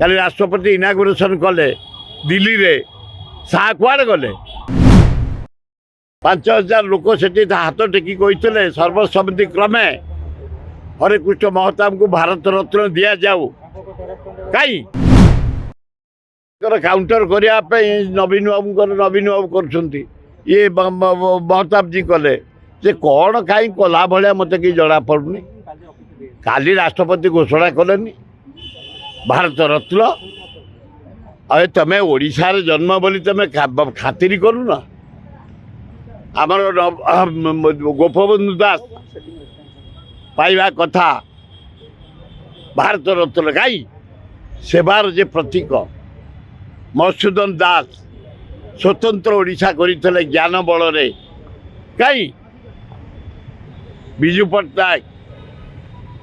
କାଲି ରାଷ୍ଟ୍ରପତି ଇନାଗୁରେସନ୍ କଲେ ଦିଲ୍ଲୀରେ, ଶାହା କୁଆଡ଼େ ଗଲେ? 5,000 ଲୋକ ସେଠି ହାତ ଟେକି କହିଥିଲେ ସର୍ବସମ୍ମତି କ୍ରମେ ହରେକୃଷ୍ଣ ମହତାବଙ୍କୁ ଭାରତ ରତ୍ନ ଦିଆଯାଉ। କାହିଁ କାଉଣ୍ଟର କରିବା ପାଇଁ ନବୀନ ବାବୁ କରୁଛନ୍ତି, ଇଏ ମହତାବଜୀ କଲେ, ଯେ କ'ଣ କାହିଁ କଲା ଭଳିଆ ମୋତେ କିଛି ଜଣାପଡ଼ୁନି। କାଲି ରାଷ୍ଟ୍ରପତି ଘୋଷଣା କଲେନି ଭାରତ ରତ୍ନ। ଆଉ ତମେ ଓଡ଼ିଶାରେ ଜନ୍ମ ବୋଲି ତମେ ଖାତିରି କରୁନ? ଆମର ଗୋପବନ୍ଧୁ ଦାସ ପାଇବା କଥା ଭାରତ ରତ୍ନ, କାହିଁ ସେବାର ଯେ ପ୍ରତୀକ ମଧୁସୂଦନ ଦାସ ସ୍ୱତନ୍ତ୍ର ଓଡ଼ିଶା କରିଥିଲେ ଜ୍ଞାନ ବଳରେ, କାହିଁ ବିଜୁ ପଟ୍ଟନାୟକ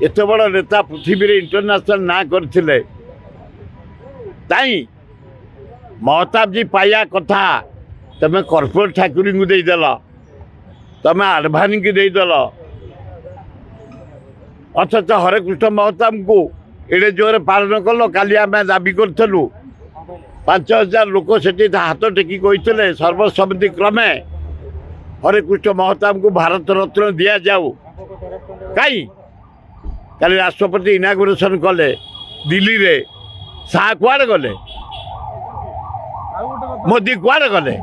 ଏତେ ବଡ଼ ନେତା ପୃଥିବୀରେ ଇଣ୍ଟରନ୍ୟାସନାଲ ନାଁ କରିଥିଲେ, କାହିଁ ମହତାବଜୀ ପାଇବା କଥା ତମେ କର୍ପୂର ଠାକୁରଙ୍କୁ ଦେଇଦେଲ, ତମେ ଆଡ଼ଭାନୀକି ଦେଇଦେଲ, ଅଥଚ ହରେକୃଷ୍ଣ ମହତାବଙ୍କୁ ଏଡ଼େ ଜୋରରେ ପାଳନ କଲ। କାଲି ଆମେ ଦାବି କରିଥିଲୁ 5,000 ଲୋକ ସେଠି ହାତ ଟେକି କହିଥିଲେ ସର୍ବସମ୍ମତି କ୍ରମେ ହରେକୃଷ୍ଣ ମହତାବଙ୍କୁ ଭାରତ ରତ୍ନ ଦିଆଯାଉ। କାହିଁ କାଲି ରାଷ୍ଟ୍ରପତି ଇନାଗୁରେସନ୍ କଲେ ଦିଲ୍ଲୀରେ, ଶାହା କୁଆଡ଼େ ଗଲେ? ମୋଦି କୁଆଡ଼େ ଗଲେ?